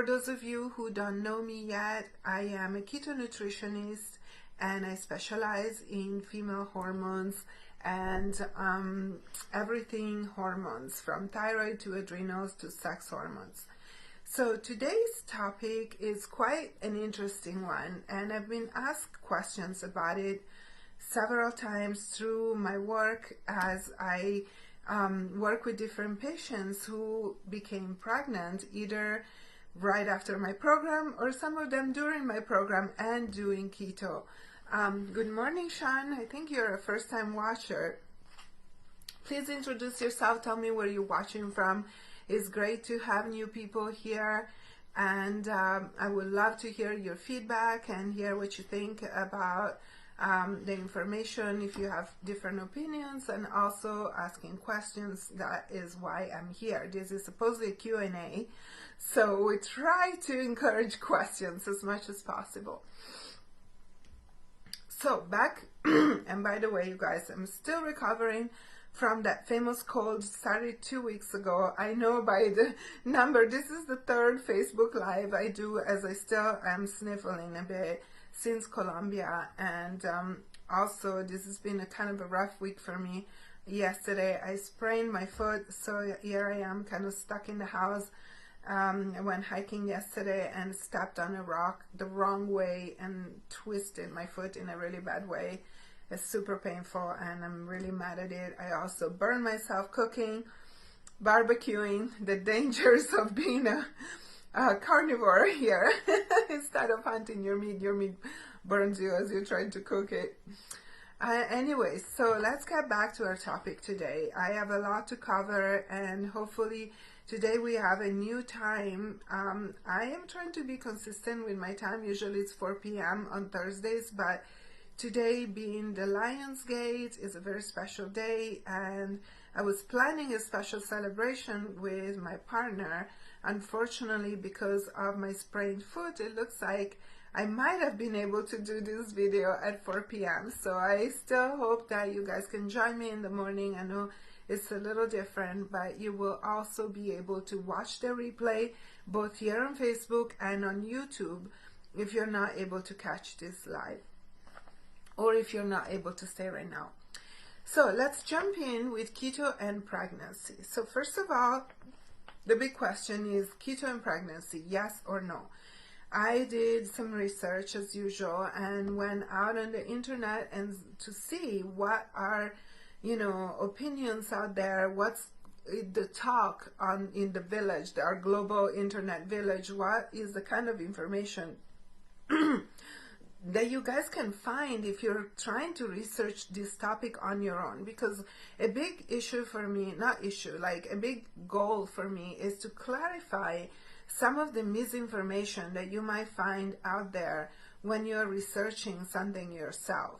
those of you who don't know me yet, I am a keto nutritionist and I specialize in female hormones and everything hormones, from thyroid to adrenals to sex hormones. So today's topic is quite an interesting one, and I've been asked questions about it several times through my work as I work with different patients who became pregnant either right after my program or some of them during my program and doing keto. Good morning, Sean. I think you're a first-time watcher. Please introduce yourself. Tell me where you're watching from. It's great to have new people here, and I would love to hear your feedback and hear what you think about the information, if you have different opinions, and also asking questions. That is why I'm here. This is supposedly a Q&A, so we try to encourage questions as much as possible. So back, and by the way, you guys, I'm still recovering from that famous cold. Started 2 weeks ago. I know by the number, this is the third Facebook Live I do, as I still am sniffling a bit since Colombia. And also this has been a kind of a rough week for me. Yesterday I sprained my foot, so here I am kind of stuck in the house. I went hiking yesterday and stepped on a rock the wrong way and twisted my foot in a really bad way. It's super painful and I'm really mad at it. I also burned myself cooking, barbecuing, the dangers of being a carnivore here. Instead of hunting your meat burns you as you're trying to cook it. Anyways, so let's get back to our topic today. I have a lot to cover, and hopefully today we have a new time. I am trying to be consistent with my time. Usually it's 4 p.m. on Thursdays, but today, being the Lionsgate, is a very special day, and I was planning a special celebration with my partner. Unfortunately, because of my sprained foot, it looks like I might have been able to do this video at 4 p.m. So I still hope that you guys can join me in the morning. I know it's a little different, but you will also be able to watch the replay both here on Facebook and on YouTube if you're not able to catch this live, or if you're not able to stay right now. So let's jump in with keto and pregnancy. So first of all, the big question is keto and pregnancy, yes or no? I did some research as usual and went out on the internet and to see what are, opinions out there, what's the talk on in the village, our global internet village, what is the kind of information that you guys can find if you're trying to research this topic on your own. Because a big issue for me, a big goal for me is to clarify some of the misinformation that you might find out there when you're researching something yourself.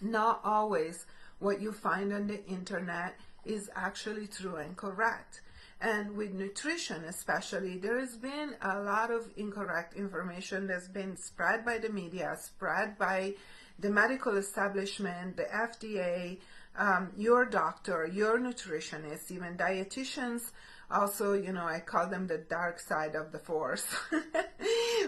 Not always what you find on the internet is actually true and correct. And with nutrition especially, there has been a lot of incorrect information that's been spread by the media, spread by the medical establishment, the FDA, your doctor, your nutritionist, even dietitians. Also, I call them the dark side of the force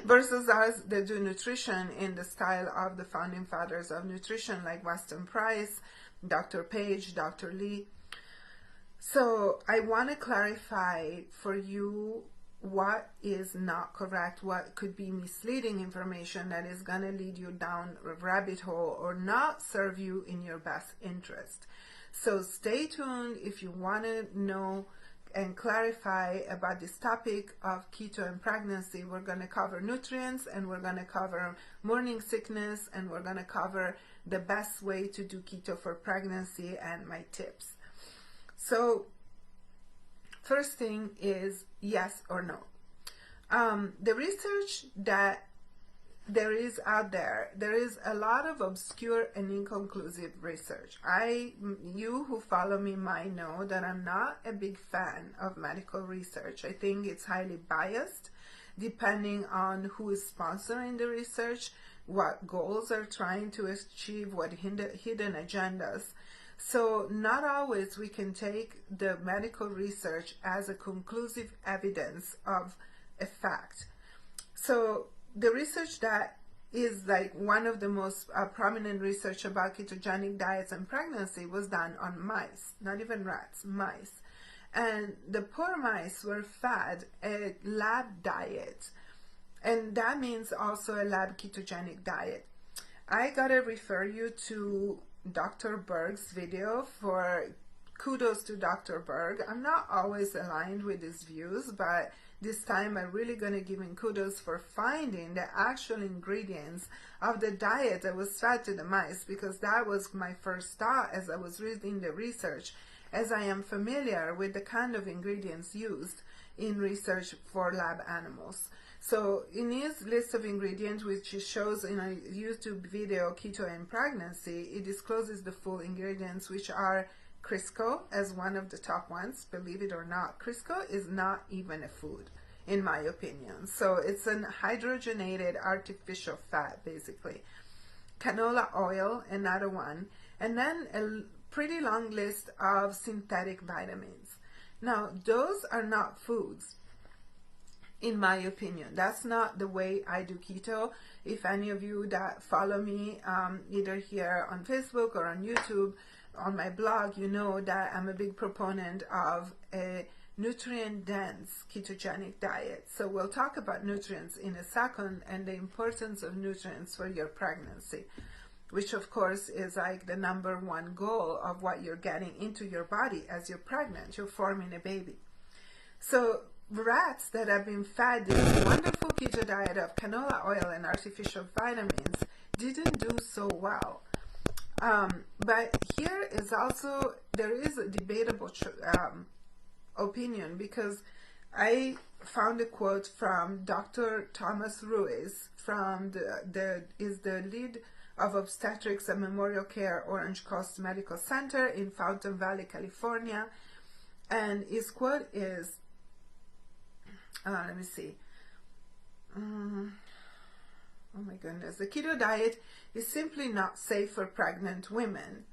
versus us that do nutrition in the style of the founding fathers of nutrition, like Weston Price, Dr. Page, Dr. Lee. So I want to clarify for you what is not correct, what could be misleading information that is going to lead you down a rabbit hole or not serve you in your best interest. So stay tuned if you want to know and clarify about this topic of keto and pregnancy. We're going to cover nutrients, and we're going to cover morning sickness, and we're going to cover the best way to do keto for pregnancy and my tips. So first thing is yes or no. The research that there is out there is a lot of obscure and inconclusive research. You who follow me might know that I'm not a big fan of medical research. I think it's highly biased depending on who is sponsoring the research, what goals are trying to achieve, what hidden agendas. So not always we can take the medical research as a conclusive evidence of effect. So the research that is like one of the most prominent research about ketogenic diets and pregnancy was done on mice, not even rats, mice. And the poor mice were fed a lab diet, and that means also a lab ketogenic diet. I gotta refer you to Dr. Berg's video. For kudos to Dr. Berg. I'm not always aligned with his views, but this time I'm really going to give him kudos for finding the actual ingredients of the diet that was fed to the mice, because that was my first thought as I was reading the research, as I am familiar with the kind of ingredients used in research for lab animals. So in his list of ingredients, which he shows in a YouTube video, Keto and Pregnancy, it discloses the full ingredients, which are Crisco as one of the top ones. Believe it or not, Crisco is not even a food, in my opinion. So it's an hydrogenated artificial fat, basically. Canola oil, another one. And then a pretty long list of synthetic vitamins. Now, those are not foods, in my opinion. That's not the way I do keto. If any of you that follow me, either here on Facebook or on YouTube, on my blog, you know that I'm a big proponent of a nutrient-dense ketogenic diet. So we'll talk about nutrients in a second, and the importance of nutrients for your pregnancy, which of course is like the number one goal of what you're getting into your body as you're pregnant. You're forming a baby. So rats that have been fed this wonderful keto diet of canola oil and artificial vitamins didn't do so well. But here is also, there is a debatable opinion, because I found a quote from Dr. Thomas Ruiz, from the lead of obstetrics at Memorial Care Orange Coast Medical Center in Fountain Valley, California. And his quote is, let me see. Oh my goodness. The keto diet is simply not safe for pregnant women.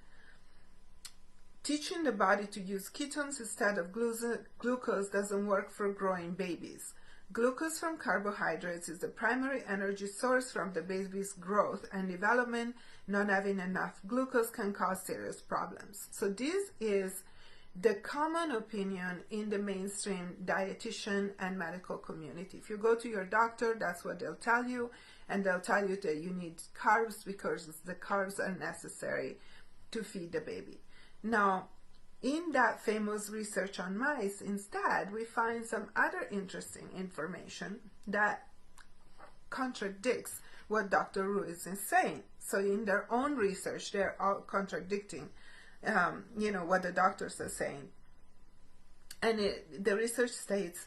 Teaching the body to use ketones instead of glucose doesn't work for growing babies. Glucose from carbohydrates is the primary energy source from the baby's growth and development. Not having enough glucose can cause serious problems. So this is the common opinion in the mainstream dietitian and medical community. If you go to your doctor, that's what they'll tell you, and they'll tell you that you need carbs because the carbs are necessary to feed the baby. Now, in that famous research on mice, instead, we find some other interesting information that contradicts what Dr. Ruiz is saying. So in their own research, they're all contradicting what the doctors are saying. And the research states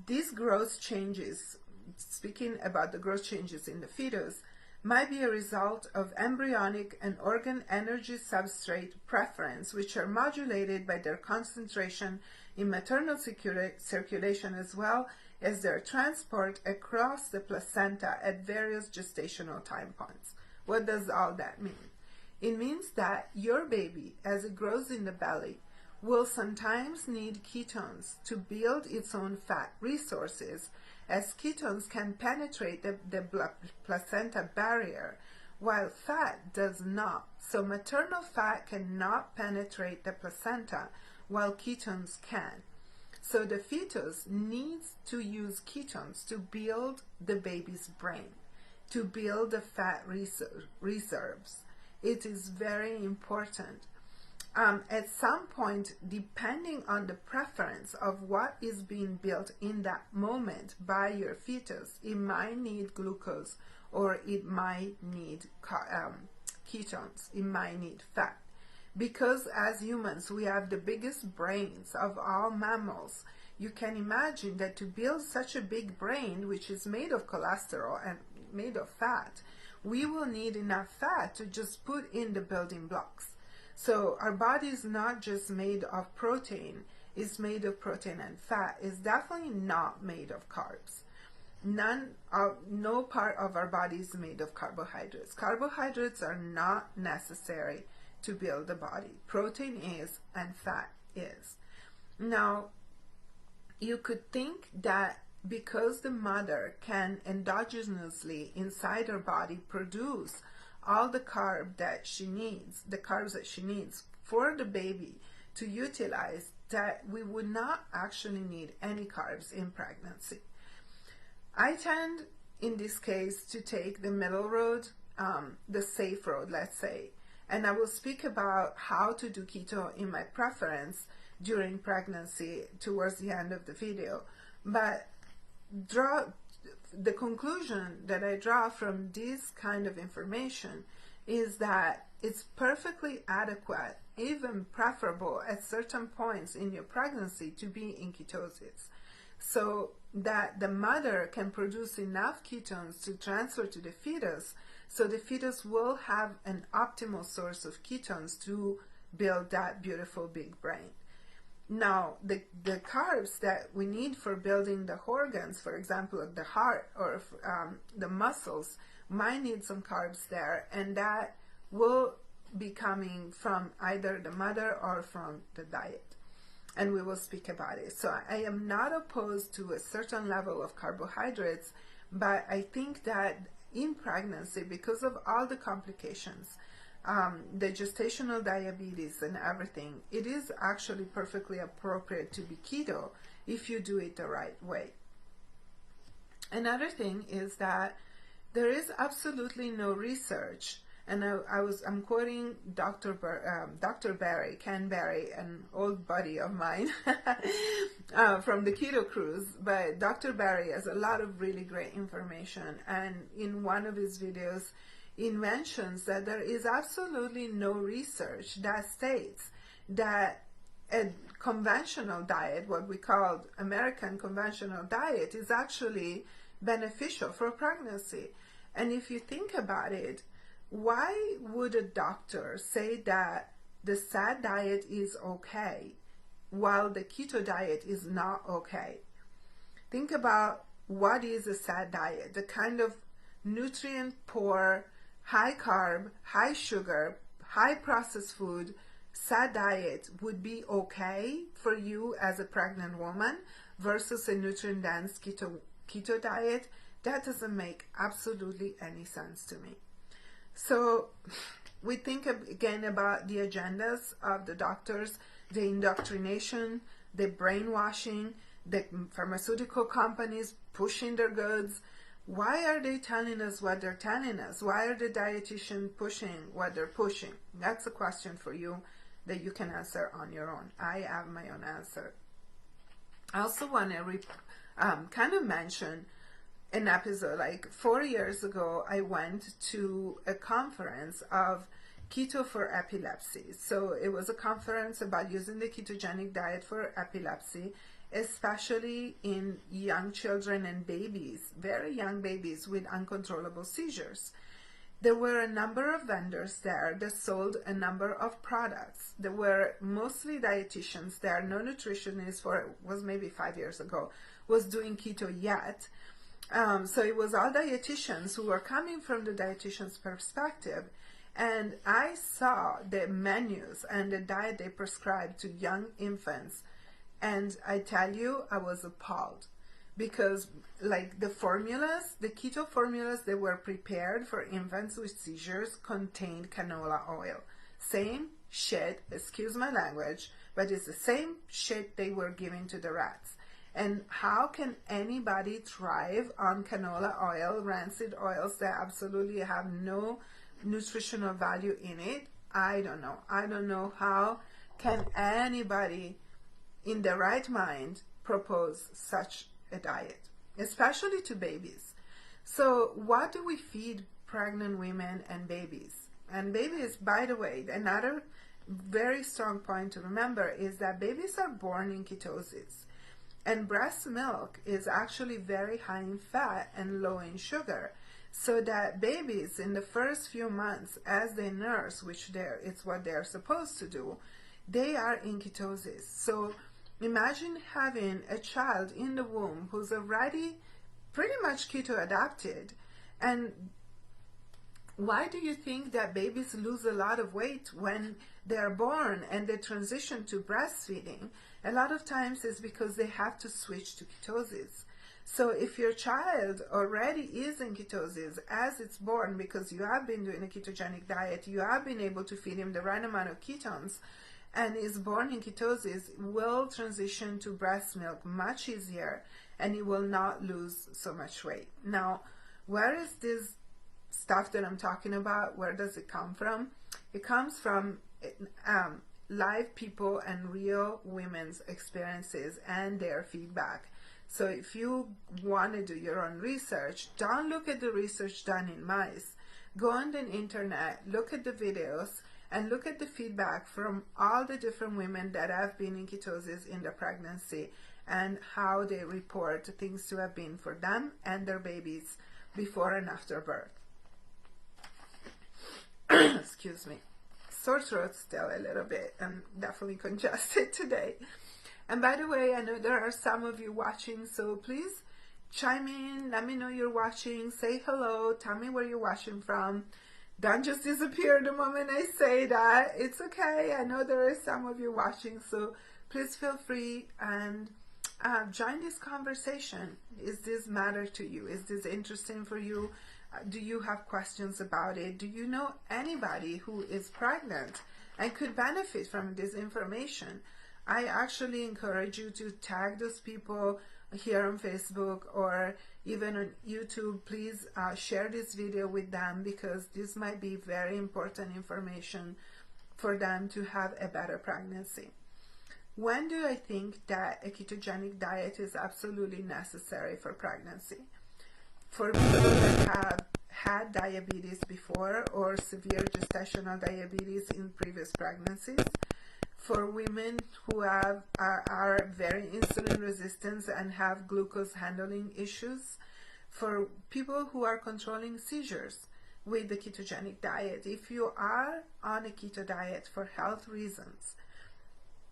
these growth changes, speaking about the growth changes in the fetus, might be a result of embryonic and organ energy substrate preference, which are modulated by their concentration in maternal circulation, as well as their transport across the placenta at various gestational time points. What does all that mean? It means that your baby, as it grows in the belly, will sometimes need ketones to build its own fat resources, as ketones can penetrate the placenta barrier, while fat does not. So maternal fat cannot penetrate the placenta, while ketones can. So the fetus needs to use ketones to build the baby's brain, to build the fat reserves. It is very important. At some point, depending on the preference of what is being built in that moment by your fetus, it might need glucose, or it might need ketones, it might need fat. Because as humans, we have the biggest brains of all mammals. You can imagine that to build such a big brain, which is made of cholesterol and made of fat, we will need enough fat to just put in the building blocks. So our body is not just made of protein, it's made of protein and fat. It's definitely not made of carbs. No part of our body is made of carbohydrates. Carbohydrates are not necessary to build the body. Protein is, and fat is. Now, you could think that because the mother can endogenously inside her body produce all the carbs that she needs for the baby to utilize, that we would not actually need any carbs in pregnancy. I tend, in this case, to take the middle road, the safe road, let's say. And I will speak about how to do keto in my preference during pregnancy towards the end of the video. But the conclusion that I draw from this kind of information is that it's perfectly adequate, even preferable at certain points in your pregnancy, to be in ketosis, so that the mother can produce enough ketones to transfer to the fetus, so the fetus will have an optimal source of ketones to build that beautiful big brain. Now, the carbs that we need for building the organs, for example, the heart or the muscles, might need some carbs there, and that will be coming from either the mother or from the diet. And we will speak about it. So I am not opposed to a certain level of carbohydrates, but I think that in pregnancy, because of all the complications, the gestational diabetes and everything, it is actually perfectly appropriate to be keto if you do it the right way. Another thing is that there is absolutely no research, and I'm quoting Dr. Barry, Ken Barry, an old buddy of mine from the Keto Cruise, but Dr. Barry has a lot of really great information, and in one of his videos, he mentions that there is absolutely no research that states that a conventional diet, what we call American conventional diet, is actually beneficial for pregnancy. And if you think about it, why would a doctor say that the SAD diet is okay while the keto diet is not okay? Think about what is a SAD diet, the kind of nutrient poor, high carb, high sugar, high processed food SAD diet would be okay for you as a pregnant woman versus a nutrient dense keto diet. That doesn't make absolutely any sense to me. So we think again about the agendas of the doctors, the indoctrination, the brainwashing, the pharmaceutical companies pushing their goods. Why are they telling us what they're telling us? Why are the dietitians pushing what they're pushing? That's a question for you that you can answer on your own. I have my own answer. I also want to kind of mention an episode. Like 4 years ago, I went to a conference of Keto for Epilepsy. So it was a conference about using the ketogenic diet for epilepsy, especially in young children and babies, very young babies with uncontrollable seizures. There were a number of vendors there that sold a number of products. There were mostly dietitians there. No nutritionist, for it was maybe 5 years ago, was doing keto yet. So it was all dietitians who were coming from the dietitian's perspective. And I saw the menus and the diet they prescribed to young infants. And I tell you, I was appalled. Because like the formulas, the keto formulas that were prepared for infants with seizures contained canola oil. Same shit, excuse my language, but it's the same shit they were giving to the rats. And how can anybody thrive on canola oil, rancid oils that absolutely have no nutritional value in it? I don't know. I don't know how can anybody in the right mind propose such a diet, especially to babies. So what do we feed pregnant women and babies? And babies, by the way, another very strong point to remember is that babies are born in ketosis. And breast milk is actually very high in fat and low in sugar. So that babies in the first few months as they nurse, which it's what they're supposed to do, they are in ketosis. So imagine having a child in the womb who's already pretty much keto adapted. And why do you think that babies lose a lot of weight when they're born and they transition to breastfeeding? A lot of times it's because they have to switch to ketosis. So if your child already is in ketosis as it's born, because you have been doing a ketogenic diet, you have been able to feed him the right amount of ketones, and is born in ketosis, will transition to breast milk much easier, and he will not lose so much weight. Now, where is this stuff that I'm talking about? Where does it come from? It comes from live people and real women's experiences and their feedback. So if you want to do your own research, don't look at the research done in mice. Go on the internet, look at the videos, and look at the feedback from all the different women that have been in ketosis in their pregnancy, and how they report things to have been for them and their babies before and after birth. Excuse me. Sore throat still a little bit. I'm definitely congested today. And by the way, I know there are some of you watching, so please chime in, let me know you're watching, say hello, tell me where you're watching from. Don't just disappear the moment I say that. It's okay. I know there are some of you watching, so please feel free and join this conversation. Is this matter to you? Is this interesting for you? Do you have questions about it? Do you know anybody who is pregnant and could benefit from this information? I actually encourage you to tag those people here on Facebook or even on YouTube. Please share this video with them, because this might be very important information for them to have a better pregnancy. When do I think that a ketogenic diet is absolutely necessary for pregnancy? For people that have had diabetes before or severe gestational diabetes in previous pregnancies, for women who are very insulin resistant and have glucose handling issues, for people who are controlling seizures with the ketogenic diet. If you are on a keto diet for health reasons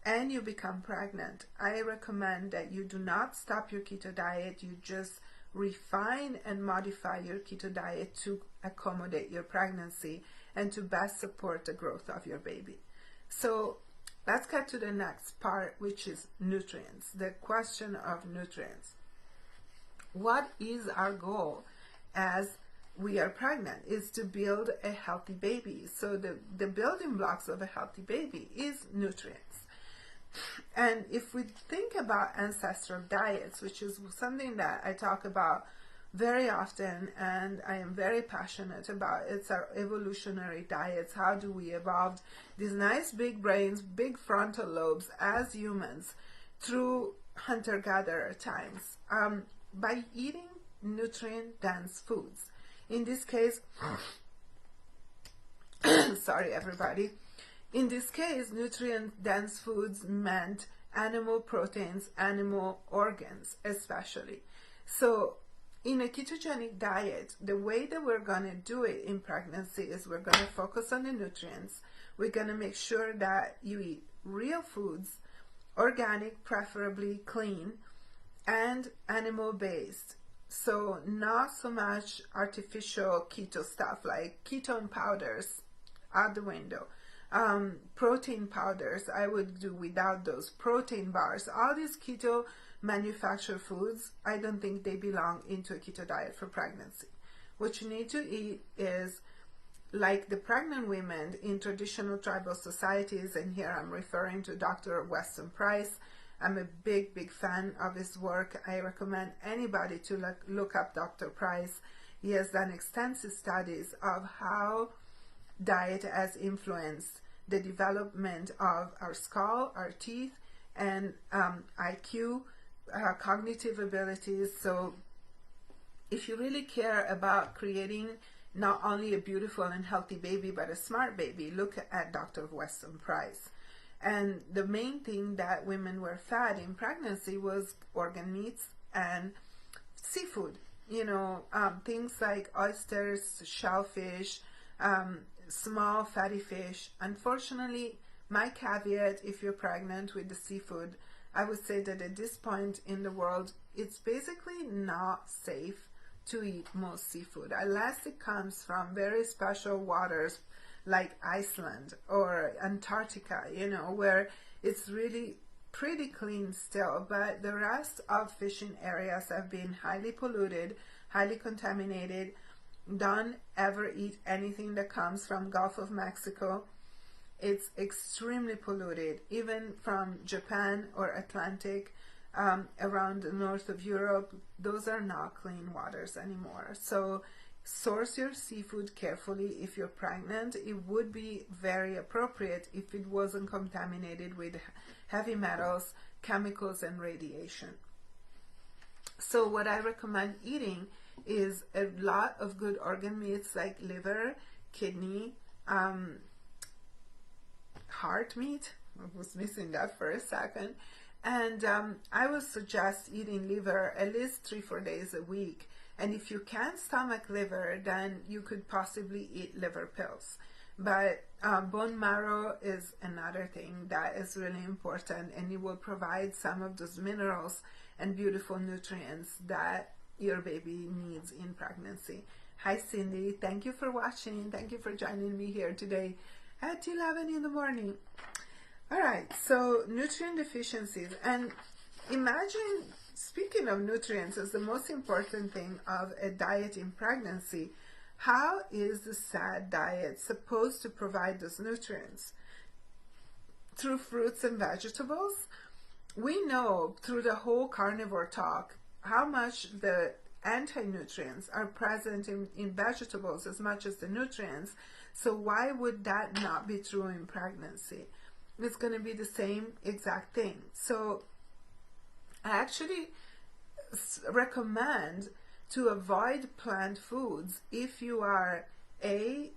and you become pregnant, I recommend that you do not stop your keto diet. You just refine and modify your keto diet to accommodate your pregnancy and to best support the growth of your baby. So let's get to the next part, which is nutrients, the question of nutrients. What is our goal as we are pregnant? Is to build a healthy baby. So the building blocks of a healthy baby is nutrients. And if we think about ancestral diets, which is something that I talk about very often and I am very passionate about, it's our evolutionary diets. How do we evolve these nice big brains, big frontal lobes as humans through hunter-gatherer times? By eating nutrient-dense foods. In this case, sorry everybody, in this case, nutrient-dense foods meant animal proteins, animal organs especially. So in a ketogenic diet, the way that we're going to do it in pregnancy is we're going to focus on the nutrients. We're going to make sure that you eat real foods, organic, preferably clean, and animal-based. So not so much artificial keto stuff like ketone powders out the window. Protein powders, I would do without those. Protein bars, all these keto manufactured foods, I don't think they belong into a keto diet for pregnancy. What you need to eat is like the pregnant women in traditional tribal societies, and here I'm referring to Dr. Weston Price. I'm a big fan of his work. I recommend anybody to look up Dr. Price. He has done extensive studies of how diet has influenced the development of our skull, our teeth, and IQ, cognitive abilities. So if you really care about creating not only a beautiful and healthy baby, but a smart baby, look at Dr. Weston Price. And the main thing that women were fed in pregnancy was organ meats and seafood. You know, things like oysters, shellfish, small fatty fish. Unfortunately, my caveat, if you're pregnant with the seafood, I would say that at this point in the world, it's basically not safe to eat most seafood unless it comes from very special waters like Iceland or Antarctica, you know, where it's really pretty clean still, but the rest of fishing areas have been highly polluted, highly contaminated. Don't ever eat anything that comes from Gulf of Mexico. It's extremely polluted, even from Japan or Atlantic, around the north of Europe. Those are not clean waters anymore. So source your seafood carefully. If you're pregnant, it would be very appropriate if it wasn't contaminated with heavy metals, chemicals, and radiation. So what I recommend eating is a lot of good organ meats like liver, kidney, heart meat. I was missing that for a second. And I would suggest eating liver at least 3-4 days a week. And if you can't stomach liver, then you could possibly eat liver pills. But bone marrow is another thing that is really important, and it will provide some of those minerals and beautiful nutrients that your baby needs in pregnancy. Hi Cindy, thank you for watching. Thank you for joining me here today at 11 in the morning. All right, so nutrient deficiencies, and imagine, speaking of nutrients as the most important thing of a diet in pregnancy, how is the SAD diet supposed to provide those nutrients? Through fruits and vegetables? We know through the whole carnivore talk how much the anti-nutrients are present in vegetables as much as the nutrients. So why would that not be true in pregnancy? It's going to be the same exact thing. So I actually recommend to avoid plant foods if you are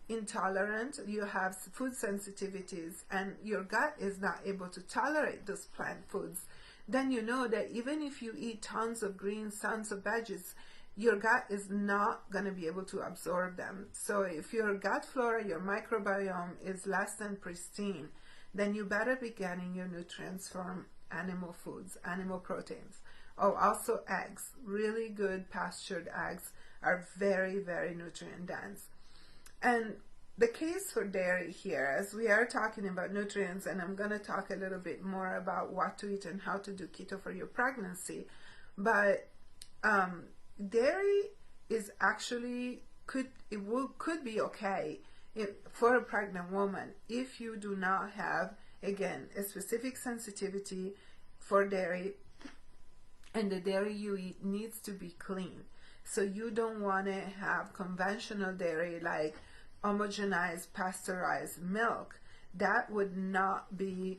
intolerant, you have food sensitivities, and your gut is not able to tolerate those plant foods. Then you know that even if you eat tons of greens, tons of veggies, your gut is not going to be able to absorb them. So if your gut flora, your microbiome is less than pristine, then you better be getting your nutrients from animal foods, animal proteins. Oh, also eggs. Really good pastured eggs are very, very nutrient dense. And the case for dairy here, as we are talking about nutrients, and I'm going to talk a little bit more about what to eat and how to do keto for your pregnancy, but dairy is actually, could be okay for a pregnant woman if you do not have, again, a specific sensitivity for dairy, and the dairy you eat needs to be clean. So you don't want to have conventional dairy like homogenized pasteurized milk. That would not be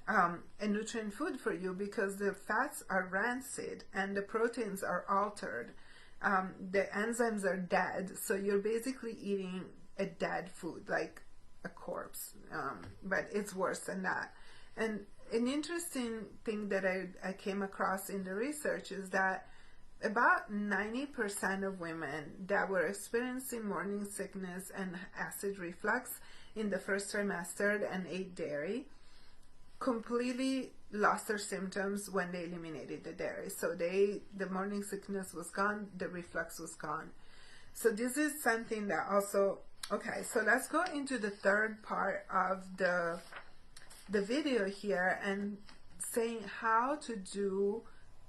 a nutrient food for you, because the fats are rancid and the proteins are altered. The enzymes are dead, so you're basically eating a dead food, like a corpse, but it's worse than that. And an interesting thing that I came across in the research is that about 90% of women that were experiencing morning sickness and acid reflux in the first trimester and ate dairy completely lost their symptoms when they eliminated the dairy. So the morning sickness was gone, the reflux was gone. So this is something that also, okay, so let's go into the third part of the video here and saying how to do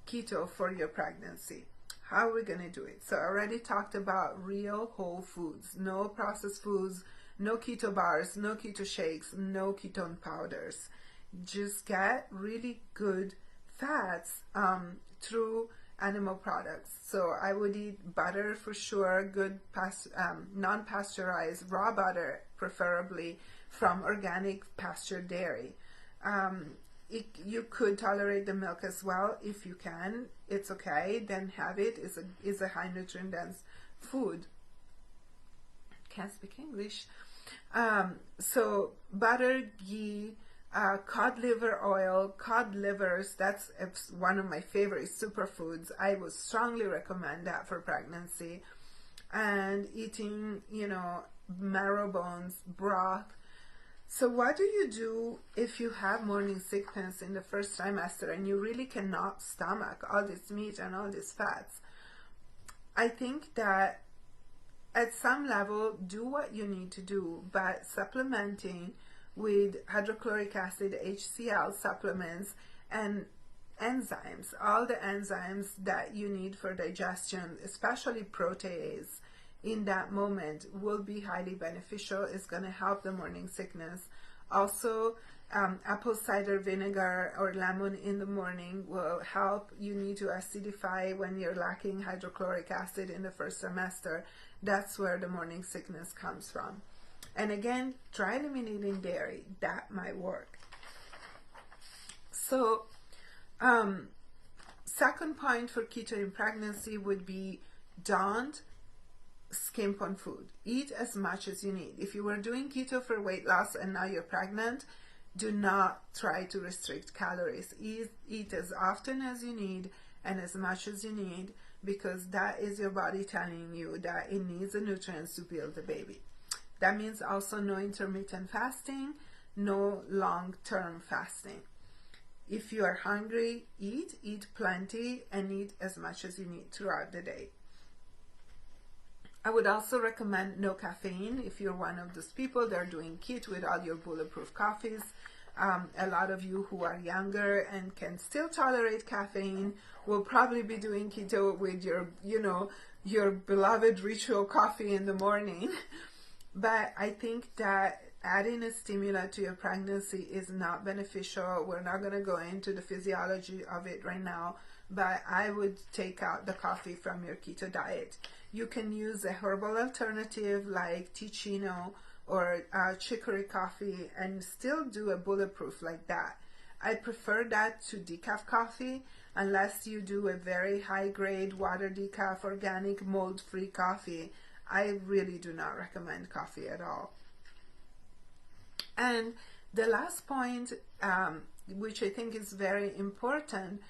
keto for your pregnancy. How are we going to do it? So I already talked about real whole foods, no processed foods, no keto bars, no keto shakes, no ketone powders. Just get really good fats through animal products. So I would eat butter for sure, good non-pasteurized raw butter, preferably from organic pastured dairy. You could tolerate the milk as well. If you can, it's okay, then have it. Is a high nutrient dense food. Can't speak English. So butter, ghee, cod liver oil, cod livers, that's one of my favorite superfoods. I would strongly recommend that for pregnancy. And eating, marrow bones, broth. So what do you do if you have morning sickness in the first trimester and you really cannot stomach all this meat and all these fats? I think that at some level, do what you need to do, but supplementing with hydrochloric acid, HCl supplements, And enzymes, all the enzymes that you need for digestion, especially protease, in that moment will be highly beneficial. It's going to help the morning sickness. Also, apple cider vinegar or lemon in the morning will help. You need to acidify when you're lacking hydrochloric acid in the first semester. That's where the morning sickness comes from. And again, try eliminating dairy. That might work. So, second point for keto in pregnancy would be don't skimp on food. Eat as much as you need. If you were doing keto for weight loss and now you're pregnant, do not try to restrict calories. Eat as often as you need and as much as you need, because that is your body telling you that it needs the nutrients to build the baby. That means also no intermittent fasting, no long-term fasting. If you are hungry, eat plenty, and eat as much as you need throughout the day. I would also recommend no caffeine if you're one of those people that are doing keto with all your bulletproof coffees. A lot of you who are younger and can still tolerate caffeine will probably be doing keto with your, your beloved ritual coffee in the morning. But I think that adding a stimulant to your pregnancy is not beneficial. We're not going to go into the physiology of it right now, but I would take out the coffee from your keto diet. You can use a herbal alternative like Ticino or chicory coffee and still do a bulletproof like that. I prefer that to decaf coffee, unless you do a very high grade water decaf organic mold free coffee. I really do not recommend coffee at all. And the last point, which I think is very important,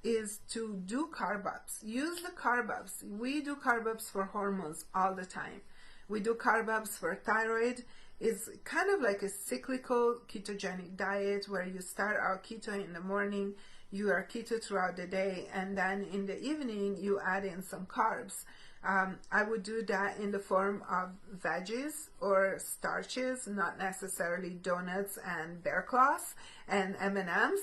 is to do carb ups. Use the carb ups. We do carb ups for hormones all the time. We do carb ups for thyroid. It's kind of like a cyclical ketogenic diet where you start out keto in the morning, you are keto throughout the day, and then in the evening you add in some carbs. I would do that in the form of veggies or starches, not necessarily donuts and bear claws and M&Ms.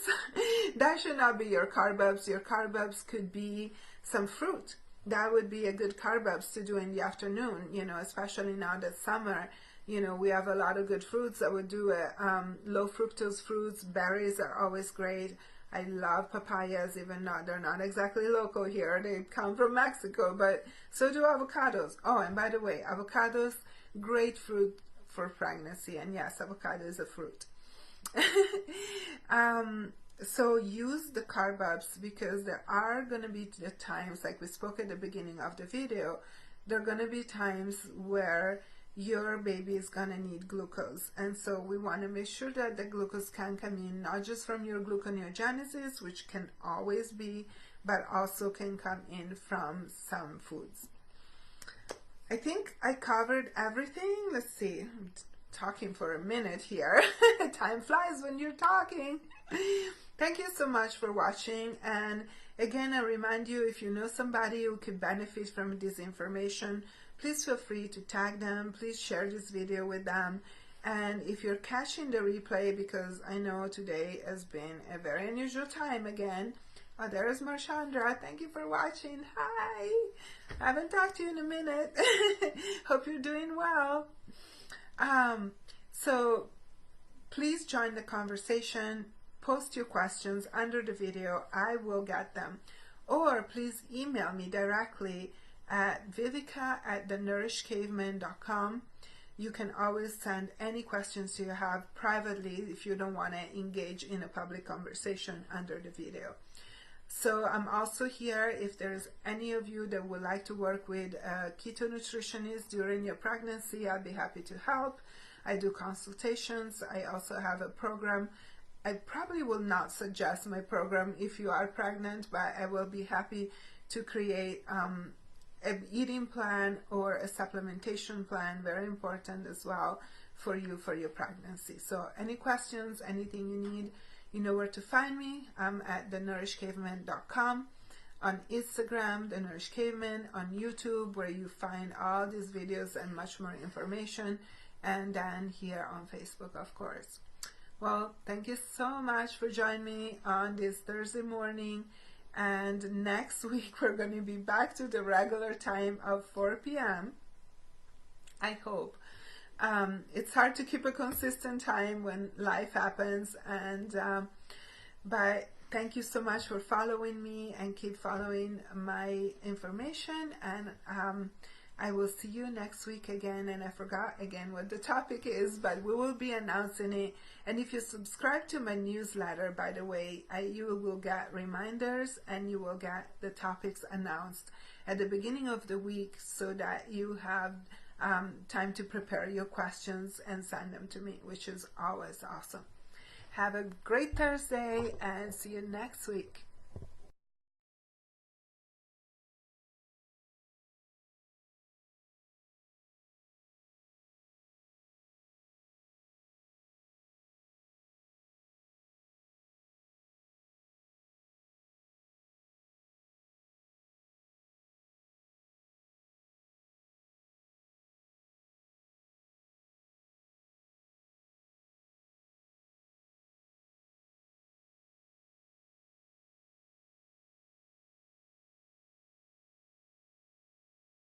That should not be your carb ups. Your carb ups could be some fruit. That would be a good carb ups to do in the afternoon, especially now that summer. We have a lot of good fruits. I would do low fructose fruits. Berries are always great. I love papayas, even though they're not exactly local here. They come from Mexico, but so do avocados. Oh, and by the way, avocados, great fruit for pregnancy. And yes, avocado is a fruit. So use the carb ups, because there are going to be the times, like we spoke at the beginning of the video, there are going to be times where your baby is going to need glucose, and so we want to make sure that the glucose can come in not just from your gluconeogenesis, which can always be, but also can come in from some foods. I think I covered everything. Let's see, I'm talking for a minute here. Time flies when you're talking. Thank you so much for watching, and again, I remind you, if you know somebody who could benefit from this information, please feel free to tag them. Please share this video with them. And if you're catching the replay, because I know today has been a very unusual time again. Oh, there's Marchandra. Thank you for watching. Hi. I haven't talked to you in a minute. Hope you're doing well. So please join the conversation. Post your questions under the video. I will get them. Or please email me directly at vivica@thenourishedcaveman.com. You can always send any questions you have privately if you don't want to engage in a public conversation under the video. So I'm also here if there's any of you that would like to work with a keto nutritionist during your pregnancy. I'd be happy to help. I do consultations. I also have a program. I probably will not suggest my program if you are pregnant, but I will be happy to create an eating plan or a supplementation plan, very important as well for you for your pregnancy. So any questions, anything you need, you know where to find me. I'm at thenourishedcaveman.com, on Instagram, The Nourished Caveman, on YouTube, where you find all these videos and much more information, and then here on Facebook, of course. Well, thank you so much for joining me on this Thursday morning. And next week we're going to be back to the regular time of 4 p.m. I hope. It's hard to keep a consistent time when life happens, and but thank you so much for following me, and keep following my information, and I will see you next week again. And I forgot again what the topic is, but we will be announcing it. And if you subscribe to my newsletter, by the way, you will get reminders, and you will get the topics announced at the beginning of the week, so that you have time to prepare your questions and send them to me, which is always awesome. Have a great Thursday, and see you next week.